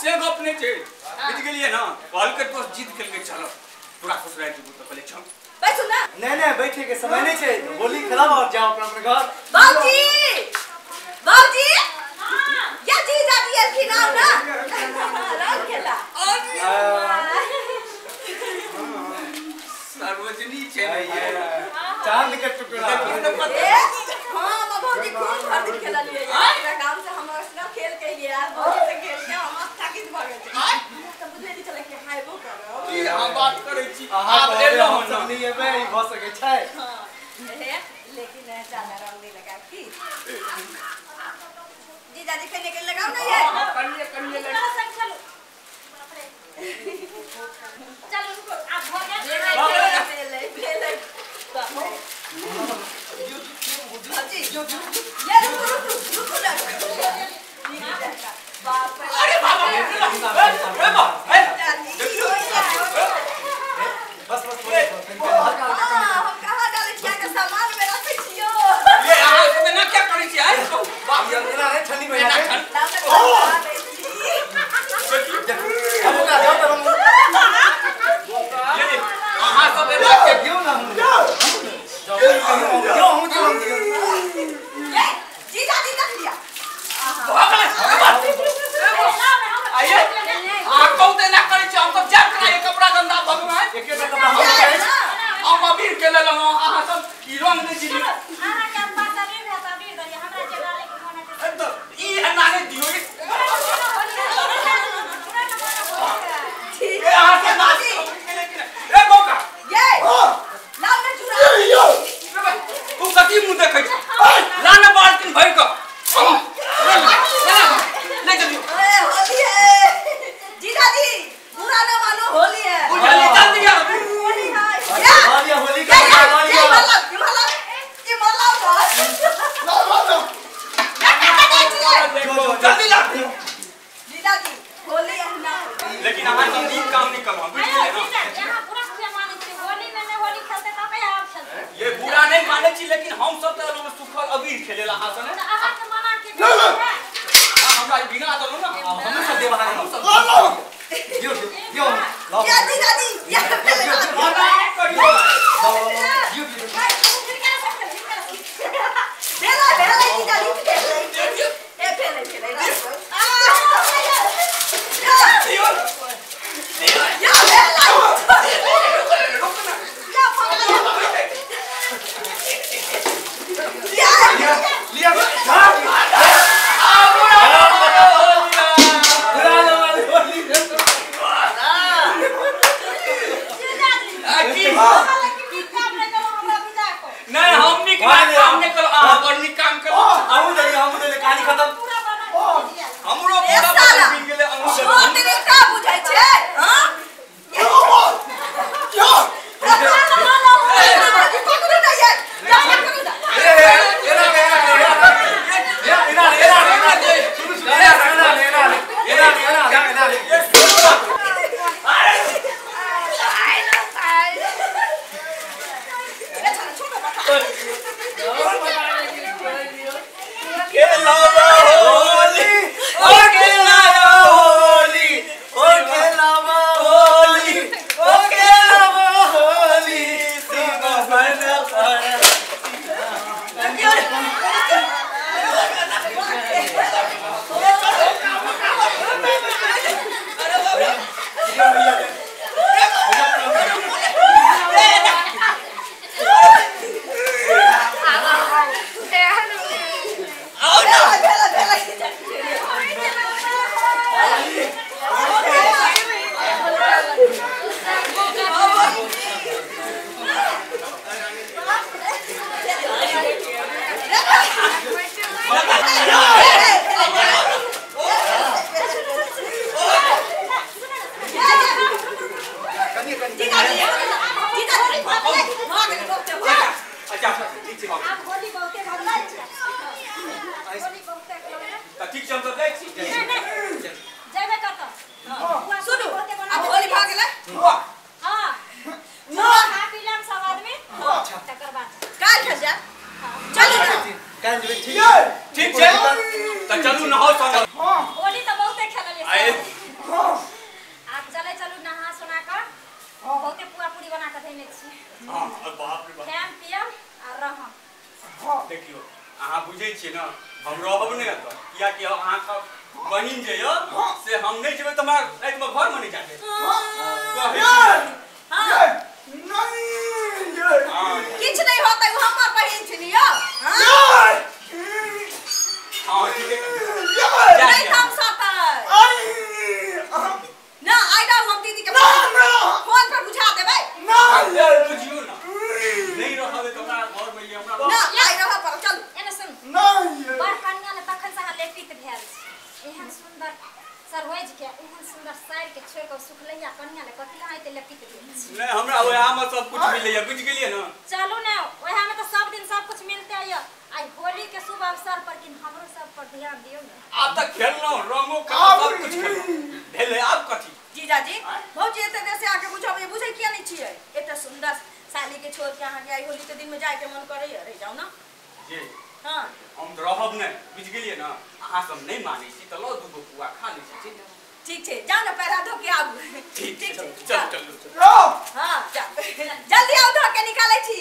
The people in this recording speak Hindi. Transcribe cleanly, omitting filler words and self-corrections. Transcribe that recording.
से गप नहीं छे बीत गेलिए ना कहल के तो जीत खेल के चलो पूरा खुश रह जीबू तो पहले चल बैठ सुन ना नहीं बैठे के समय नहीं छे होली खेलाओ और जाओ अपना घर बाबूजी क्या चीज आती है कि नाम ना रंग खेला सार्वजनिक छे ये चांद के टुकड़ा हां बाबूजी खूब हर दिन खेला लिए यार गांव से हम असना खेल के लिए यार बहुत से खेल के हम ताकित भागे तो बुझले नहीं चले कि हाय वो करो की हम बात करै छी आप एलो हम नहीं एबे ई भ सके छै हां लेकिन ज्यादा रंग नहीं लगा की जी दादी खेलने के लगाओ ना ये हां करिए चलो चल उनको आप हो गया ले ये रुको बाप अरे बाबा बस हम कहां डाले क्या का सामान में रखे छियो ये यहां पे ना क्या करै छी आइ बाप यंत्रणा रे ठंडी में जाके हम का जाओ तो हम ये हां सब ना के क्यों ना हम क्यों हम ये जी दादी तक लिया आइए आ कौते ना करै छी हम सब जा के ये कपड़ा गंदा भगवान एके कपड़ा हम हम अबीर के लेल अहाँ सब ई रंग नै छी आहा के बात अबीर है अबीर दरी हमरा जगह ले के तो ई नाने दियो ठीक ए अहाँ से नाच ए बोका ये लाल में चूरा तू कथी मुंह देखै छी लाना बाल्टीन भर के ले जल्दी होली है जी दादी बुरा ना मानो होली है जल्दी जल्दी आ होली है वालिया होली का वालिया ये मतलब जल्दी ला जी दादी होली है ना लेकिन अहाँ सब नीक काम नहीं करवा बुझ गेलिए ना यहाँ पूरा से माने छी होली में मैं होली खेलते तो कहीं आप खेलते ये बुरा नहीं माने छी लेकिन हम सब तो लोग सुखल अबीर खेलेला अहाँ सने तो आहा के मना के हमरा बिना दलो ना हम सब देवा हम सब यो लाओ क्या जी दादी ये मना करियो बेला जी दादी ए पहले या बेला नहीं हम निक काम करो हम दे कहानी खत्म हमरो ए पूरा साला बिन गेले अनु ओ तेरे का बुझाई छे हां क्या पकड़ो ना यार क्या पकड़ो ना हम रहब नहीं तो किया कि अहाँ का बहिन जे यो से हम नहीं जेबै त हमरा रात में घर में नहीं जाके हां किछ नहीं होतै वो हमर बहिन छिनी यो हां ठीक है नहीं काम सकै ना आई डाउ हम दीदी के फोन पर बुझा देबै बुझियो ना नहीं रहबे त हमरा घर में ये हमरा ना आई रह पर चल एने सुन नहीं बड़ कन्या ने तखन से हां लेटित भेल एहन सुंदर सरवैज के एहन सुंदर साइड के छोड़ के सुखलैया कन्या ले कथि आइते लेटित भेल नहीं हमरा ओहा में सब कुछ मिलैया बुझ गेलिए ना चलू ना ओहा में तो सब दिन सब कुछ मिलते आइयो आई होली के शुभ अवसर पर कि हमरो सब पर ध्यान दियो ना अब तक खेलनो रंगो का सब कुछ खेलनो भेले अब कथि जीजाजी भौजी एते देर से आके बुझब ये बुझै किया नहीं छियै एते सुंदर साली के छोड़ के अहाँ आई होली के दिन में जाए के मन करे रह जाओ ना जी हां हम रहब नहीं बुझ गेलिए ना अहाँ सब नहीं मानै छी त लो दूगो पुआ खा लै छी ठीक छै जा ना पैरा धो के आबू ठीक छै चल लो हां जा जल्दी आओ धो के निकालै छी